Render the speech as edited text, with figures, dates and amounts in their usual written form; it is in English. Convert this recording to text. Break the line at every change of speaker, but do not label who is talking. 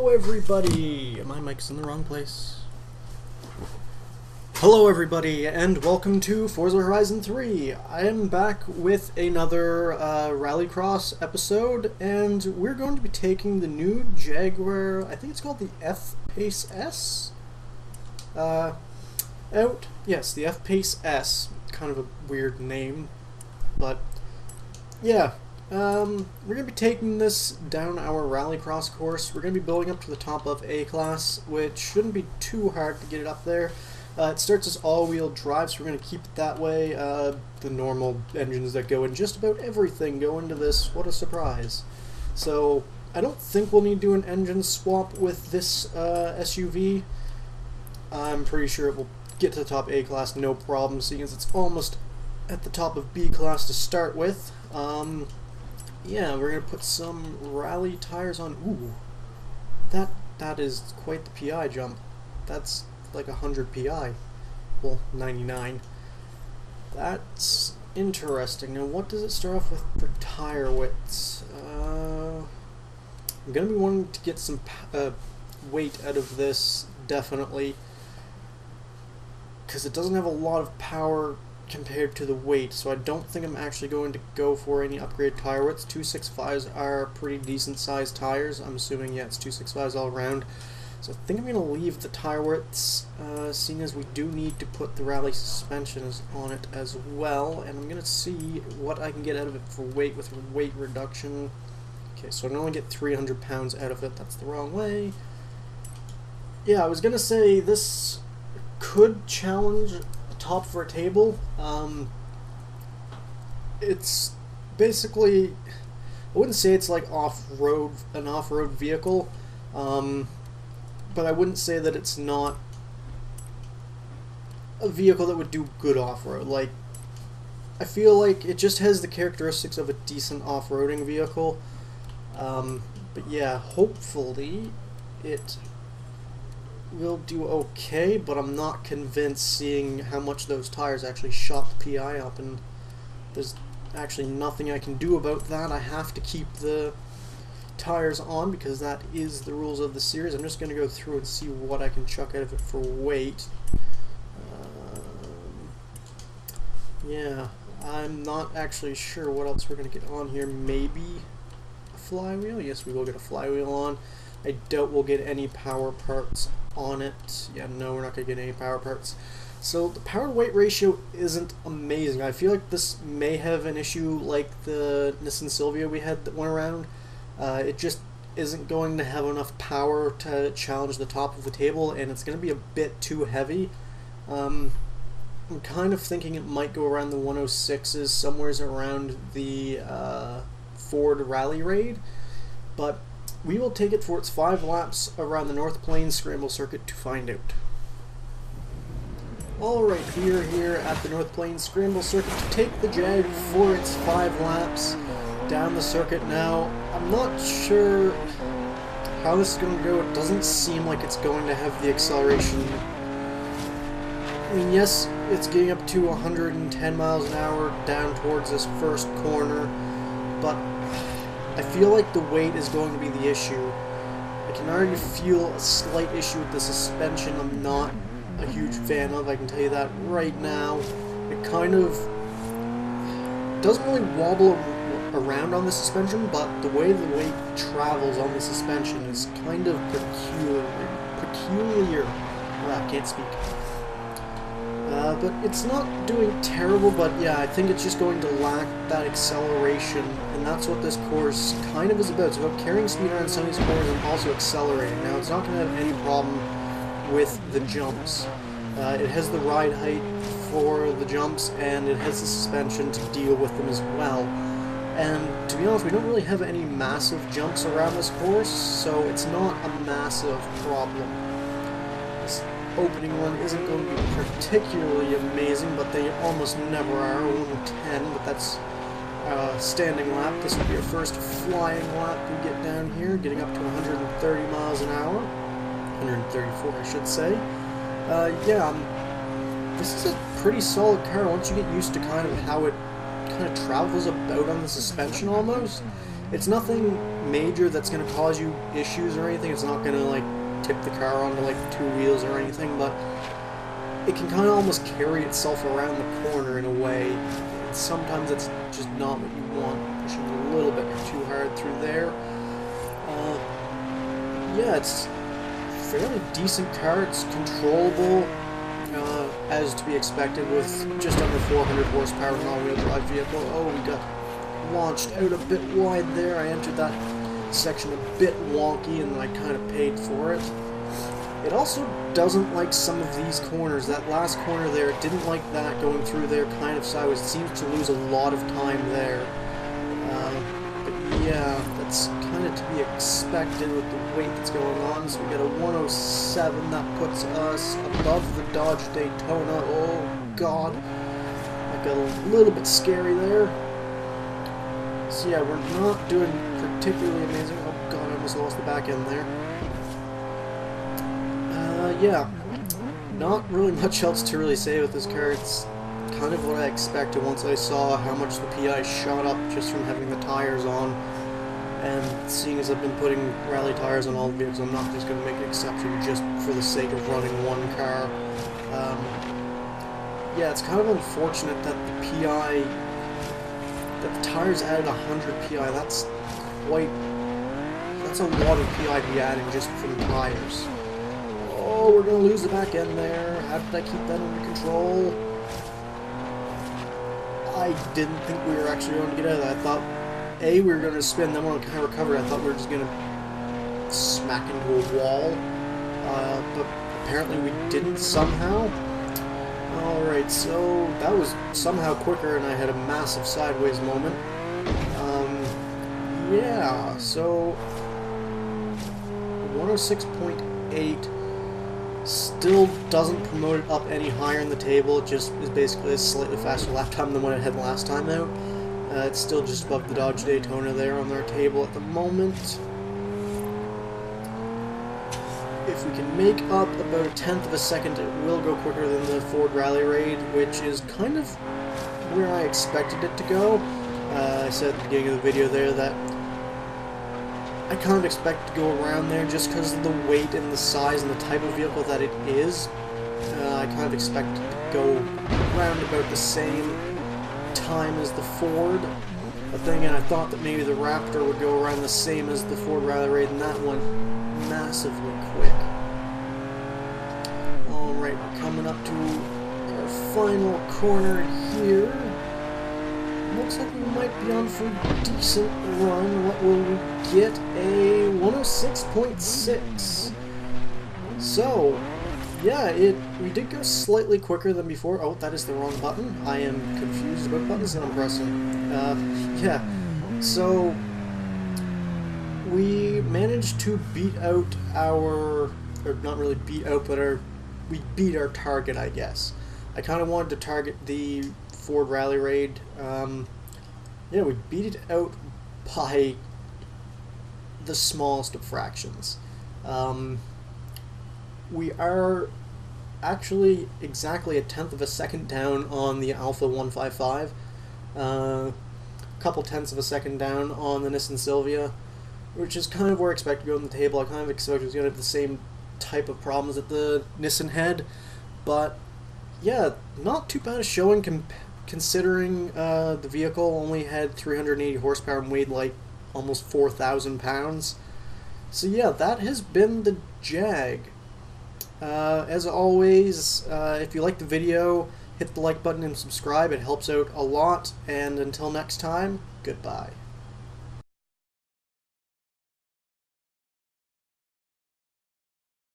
Hello everybody! My mic's in the wrong place. Hello everybody and welcome to Forza Horizon 3. I am back with another Rallycross episode, and we're going to be taking the new Jaguar, I think it's called the F-Pace S? Out. Yes, the F-Pace S. Kind of a weird name, but yeah. We're going to be taking this down our Rallycross course. We're going to be building up to the top of A-Class, which shouldn't be too hard to get it up there. It starts as all-wheel drive, so we're going to keep it that way. The normal engines that go in just about everything go into this. What a surprise. So, I don't think we'll need to do an engine swap with this SUV. I'm pretty sure it will get to the top A-Class no problem, seeing as it's almost at the top of B-Class to start with. Yeah, we're going to put some rally tires on. Ooh, that is quite the PI jump. That's like 100 PI. Well, 99. That's interesting. Now, what does it start off with for tire widths? I'm going to be wanting to get some weight out of this, definitely, because it doesn't have a lot of power compared to the weight, so I don't think I'm actually going to go for any upgrade tire widths. 265s are pretty decent sized tires. I'm assuming, yeah, it's 265s all around. So I think I'm going to leave the tire widths, seeing as we do need to put the rally suspensions on it as well, and I'm going to see what I can get out of it for weight with weight reduction. Okay, so I can only get 300 pounds out of it. That's the wrong way. Yeah, I was going to say this could challenge top for a table. It's basically, I wouldn't say it's like an off-road vehicle, but I wouldn't say that it's not a vehicle that would do good off-road. Like, I feel like it just has the characteristics of a decent off-roading vehicle, but yeah, hopefully it will do okay, but I'm not convinced, seeing how much those tires actually shot the PI up, and there's actually nothing I can do about that. I have to keep the tires on because that is the rules of the series. I'm just going to go through and see what I can chuck out of it for weight. Yeah, I'm not actually sure what else we're going to get on here. Maybe a flywheel? Yes, we will get a flywheel on. I doubt we'll get any power parts on it. Yeah, no, we're not going to get any power parts. So the power to weight ratio isn't amazing. I feel like this may have an issue like the Nissan Silvia we had that went around. It just isn't going to have enough power to challenge the top of the table, and it's going to be a bit too heavy. I'm kind of thinking it might go around the 106s, somewhere around the Ford Rally Raid, but we will take it for its 5 laps around the North Plains Scramble circuit to find out. Alright, we are here at the North Plains Scramble circuit to take the Jag for its 5 laps down the circuit. Now, I'm not sure how this is going to go. It doesn't seem like it's going to have the acceleration. I mean, yes, it's getting up to 110 miles an hour down towards this first corner, but I feel like the weight is going to be the issue. I can already feel a slight issue with the suspension I'm not a huge fan of, I can tell you that right now. It kind of doesn't really wobble around on the suspension, but the way the weight travels on the suspension is kind of peculiar. I can't speak. But it's not doing terrible, but yeah, I think it's just going to lack that acceleration, and that's what this course kind of is about. It's about carrying speed around some of these corners and also accelerating. Now, it's not going to have any problem with the jumps. It has the ride height for the jumps, and it has the suspension to deal with them as well. And to be honest, we don't really have any massive jumps around this course, so it's not a massive problem. Opening one isn't going to be particularly amazing, but they almost never are. 110, but that's a standing lap. This will be our first flying lap we get down here, getting up to 130 miles an hour. 134, I should say. Yeah, this is a pretty solid car once you get used to kind of how it kind of travels about on the suspension almost. It's nothing major that's going to cause you issues or anything. It's not going to like tip the car onto like two wheels or anything, but it can kind of almost carry itself around the corner in a way. And sometimes it's just not what you want, pushing a little bit too hard through there. Yeah, it's a fairly decent car. It's controllable, as to be expected, with just under 400 horsepower and all-wheel drive vehicle. Oh, we got launched out a bit wide there. I entered that section a bit wonky, and I kind of paid for it. It also doesn't like some of these corners. That last corner there, it didn't like that going through there kind of sideways. It seems to lose a lot of time there. But yeah, that's kind of to be expected with the weight that's going on. So we got a 107 that puts us above the Dodge Daytona. Oh god, that got a little bit scary there. So yeah, we're not doing particularly amazing. Oh god, I almost lost the back end there. Yeah, not really much else to really say with this car. It's kind of what I expected once I saw how much the PI shot up just from having the tires on. And seeing as I've been putting rally tires on all the vehicles, I'm not just going to make an exception just for the sake of running one car. Yeah, it's kind of unfortunate that the PI, that the tires added 100 PI. That's a lot of PI to be adding just from tires. Oh, we're going to lose the back end there. How did I keep that under control? I didn't think we were actually going to get out of that. I thought, A, we were going to spin, then when I kind of recovered, I thought we were just going to smack into a wall. But apparently we didn't somehow. Alright, so that was somehow quicker, and I had a massive sideways moment. Yeah, so 106.8 still doesn't promote it up any higher in the table. It just is basically a slightly faster lap time than what it had last time out. It's still just above the Dodge Daytona there on their table at the moment. If we can make up about a tenth of a second, it will go quicker than the Ford Rally Raid, which is kind of where I expected it to go. I said at the beginning of the video there that I kind of expect to go around there just because of the weight and the size and the type of vehicle that it is. I kind of expect it to go around about the same time as the Ford. But then again, I thought that maybe the Raptor would go around the same as the Ford Rally Raid, and that went massively quick. Alright, we're coming up to our final corner here. Looks like we might be on for a decent run. What will we get? A 106.6. So, yeah, we did go slightly quicker than before. Oh, that is the wrong button. I am confused about buttons that I'm pressing. Yeah, so we managed to beat out our, or not really beat out, but we beat our target, I guess. I kind of wanted to target the Ford Rally Raid. Yeah, we beat it out by the smallest of fractions. We are actually exactly a tenth of a second down on the Alpha 155. A couple tenths of a second down on the Nissan Silvia, which is kind of where I expected to go on the table. I kind of expected it was going to have the same type of problems that the Nissan had, but yeah, not too bad a showing considering the vehicle only had 380 horsepower and weighed like almost 4,000 pounds. So yeah, that has been the Jag. As always, if you like the video, hit the like button and subscribe. It helps out a lot. And until next time, goodbye.